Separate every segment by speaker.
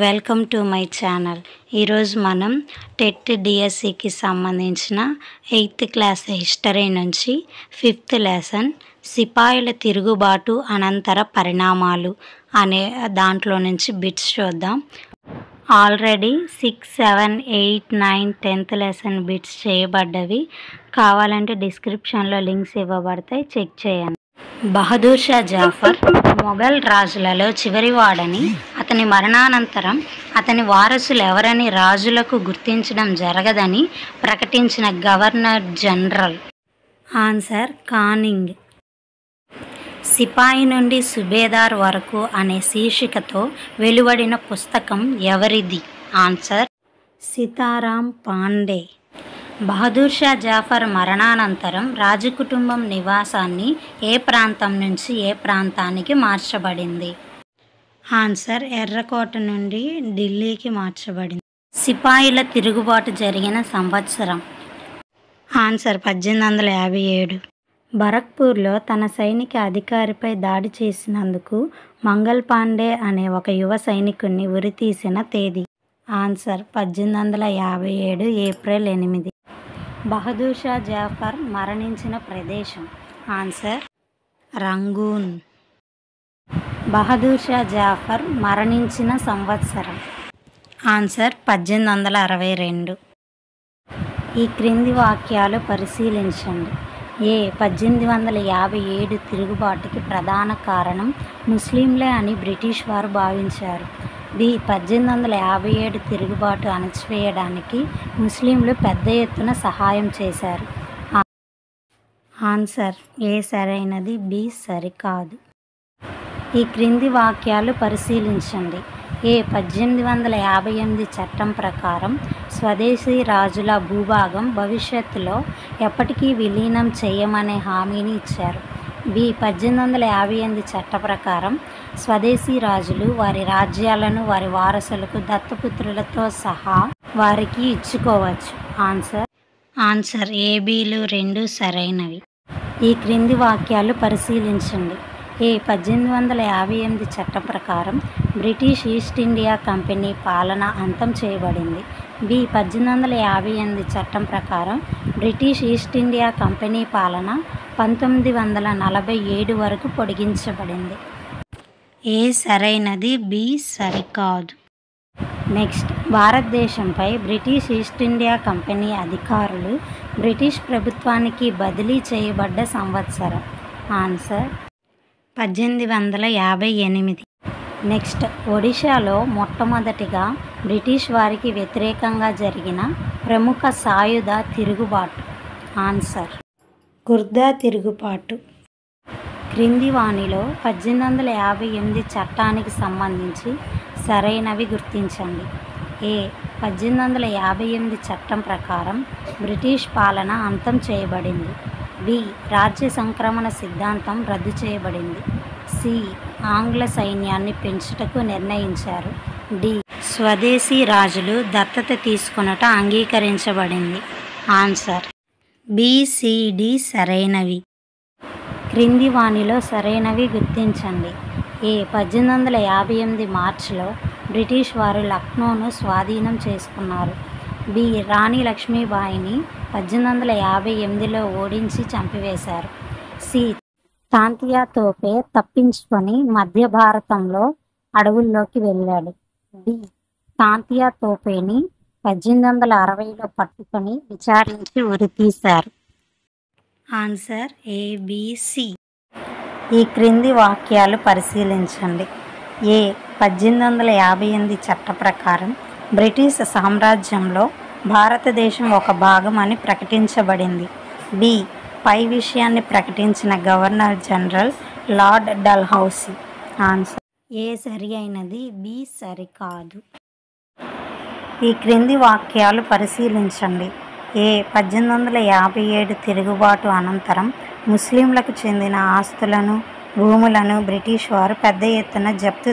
Speaker 1: Welcome to my channel. ఈరోజు మనం TET డిఎస్సికి సంబంధించిన 8th క్లాస్ హిస్టరీ నుంచి 5th లెసన్ సిపాయిల తిరుగుబాటు అనంతర పరిణామాలు అనే దాంట్లో నుంచి బిట్స్ చూద్దాం. ఆల్రెడీ 6, 7, 8, 9, 10th లెసన్ బిట్స్ చేయబడ్డవి. కావాలంటే డిస్క్రిప్షన్లో లింక్స్ ఇవ్వబడతాయి, చెక్ చేయండి. బహదూర్ షా జాఫర్ మొఘల్ రాజులలో చివరివాడని, అతని మరణానంతరం అతని వారసులు ఎవరని రాజులకు గుర్తించడం జరగదని ప్రకటించిన గవర్నర్ జనరల్. Answer Canning. సిపాయి నుండి సుబేదార్ వరకు అనే శీర్షికతో వెలువడిన పుస్తకం ఎవరిది? ఆన్సర్ సీతారాం పాండే. బహదూర్ షా జాఫర్ మరణానంతరం రాజకుటుంబం నివాసాన్ని ఏ ప్రాంతం నుంచి ఏ ప్రాంతానికి మార్చబడింది? ఆన్సర్ ఎర్రకోట నుండి ఢిల్లీకి మార్చబడింది. సిపాయిల తిరుగుబాటు జరిగిన సంవత్సరం? ఆన్సర్ 1857. బరక్పూర్లో తన సైనిక అధికారిపై దాడి చేసినందుకు మంగల్ పాండే అనే ఒక యువ సైనికుడిని ఉరితీసిన తేదీ? Answer 1857 April 8. బహదూర్ షా జాఫర్ మరణించిన ప్రదేశం? ఆన్సర్ రంగూన్. బహదూర్ షా జాఫర్ మరణించిన సంవత్సరం? ఆన్సర్ 1862. ఈ క్రింది వాక్యాలు పరిశీలించండి. ఏ 1857 తిరుగుబాటుకి ప్రధాన కారణం ముస్లింలే అని బ్రిటిష్ వారు భావించారు. బి 1857 తిరుగుబాటు అణచివేయడానికి ముస్లింలు పెద్ద ఎత్తున సహాయం చేశారు. ఆన్సర్ ఏ సరైనది, బి సరికాదు. ఈ క్రింది వాక్యాలు పరిశీలించండి. ఏ 1858 చట్టం ప్రకారం స్వదేశీ రాజుల భూభాగం భవిష్యత్తులో ఎప్పటికీ విలీనం చేయమనే హామీని ఇచ్చారు. బి 1858 చట్ట ప్రకారం స్వదేశీ రాజులు వారి రాజ్యాలను వారి వారసులకు దత్తపుత్రులతో సహా వారికి ఇచ్చుకోవచ్చు. ఆన్సర్ ఏబీలు రెండు సరైనవి. ఈ క్రింది వాక్యాలు పరిశీలించండి. ఏ 1858 చట్టం ప్రకారం బ్రిటిష్ ఈస్ట్ ఇండియా కంపెనీ పాలన అంతం చేయబడింది. బి 1858 చట్టం ప్రకారం బ్రిటిష్ ఈస్ట్ ఇండియా కంపెనీ పాలన 1947 వరకు పొడిగించబడింది. ఏ సరైనది, బి సరికాదు. నెక్స్ట్, భారతదేశంపై బ్రిటిష్ ఈస్ట్ ఇండియా కంపెనీ అధికారులు బ్రిటిష్ ప్రభుత్వానికి బదిలీ చేయబడ్డ సంవత్సరం? ఆన్సర్ 1858. నెక్స్ట్, ఒడిశాలో మొట్టమొదటిగా బ్రిటిష్ వారికి వ్యతిరేకంగా జరిగిన ప్రముఖ సాయుధ తిరుగుబాటు? ఆన్సర్ గుర్దా తిరుగుబాటు. క్రింది వానిలో 1858 చట్టానికి సంబంధించి సరైనవి గుర్తించండి. ఏ 1858 చట్టం ప్రకారం బ్రిటిష్ పాలన అంతం చేయబడింది. బి రాజ్య సంక్రమణ సిద్ధాంతం రద్దు చేయబడింది. సి ఆంగ్ల సైన్యాన్ని పెంచుటకు నిర్ణయించారు. డి స్వదేశీ రాజులు దత్తత తీసుకొనుట అంగీకరించబడింది. ఆన్సర్ బిసిడి సరైనవి. క్రింది వానిలో సరైనవి గుర్తించండి. ఏ 1858 మార్చిలో బ్రిటిష్ వారు లక్నోను స్వాధీనం చేసుకున్నారు. బి రాణి లక్ష్మీబాయిని 1858లో ఓడించి చంపివేశారు. సి తాంతియా తోపే తప్పించుకొని మధ్య భారతంలో అడవుల్లోకి వెళ్ళాడు. డి తాంతియా తోపేని 1860లో పట్టుకొని విచారించి ఉరితీశారు. Answer ABC. ఈ క్రింది వాక్యాలు పరిశీలించండి. ఏ 1858 చట్ట ప్రకారం బ్రిటిష్ సామ్రాజ్యంలో భారతదేశం ఒక భాగం అని ప్రకటించబడింది. బి పై విషయాన్ని ప్రకటించిన governor general lord Dalhousie. Answer A సరి అయినది, బి సరికాదు. ఈ క్రింది వాక్యాలు పరిశీలించండి. ఏ 1857 తిరుగుబాటు అనంతరం ముస్లింలకు చెందిన ఆస్తులను, భూములను బ్రిటిష్ వారు పెద్ద ఎత్తున జప్తు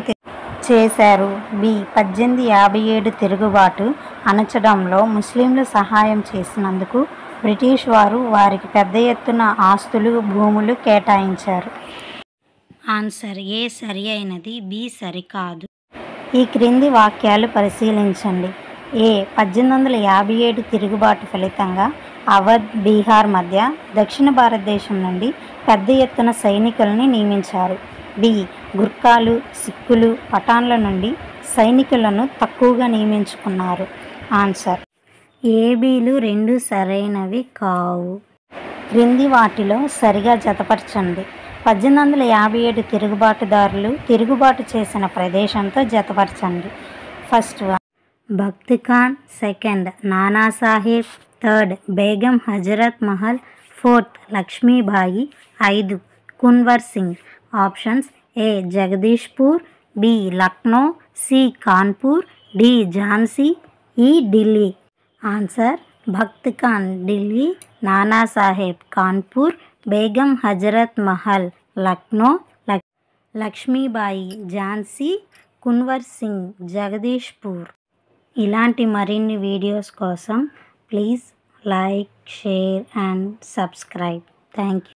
Speaker 1: చేశారు. బి 1857 తిరుగుబాటు అణచడంలో ముస్లింలు సహాయం చేసినందుకు బ్రిటిష్ వారు వారికి పెద్ద ఎత్తున ఆస్తులు, భూములు కేటాయించారు. ఆన్సర్ ఏ సరి అయినది, బి సరికాదు. ఈ క్రింది వాక్యాలు పరిశీలించండి. 1857 తిరుగుబాటు ఫలితంగా అవధ్, బీహార్ మధ్య దక్షిణ భారతదేశం నుండి పెద్ద ఎత్తున సైనికులని నియమించారు. బి. గుర్ఖాలు, సిక్కులు, పఠాన్ల నుండి సైనికులను తక్కువగా నియమించుకున్నారు. ఆన్సర్ ఏబీలు రెండు సరైనవి కావు. క్రింది వాటిలో సరిగా జతపరచండి. 1857 తిరుగుబాటుదారులు తిరుగుబాటు చేసిన ప్రదేశంతో జతపరచండి. First one Bakht Khan, second Nanasaheb, third Begum Hazrat Mahal, fourth Lakshmibai, 5 Kunwar Singh. Options A Jagdishpur, B Lucknow, C Kanpur, D Jhansi, E Delhi. Answer Bakht Khan Delhi, Nanasaheb Kanpur, Begum Hazrat Mahal Lucknow, Lakshmibai Jhansi, Kunwar Singh Jagdishpur. ఇలాంటి మరిన్ని వీడియోస్ కోసం please like, share and subscribe. Thank you.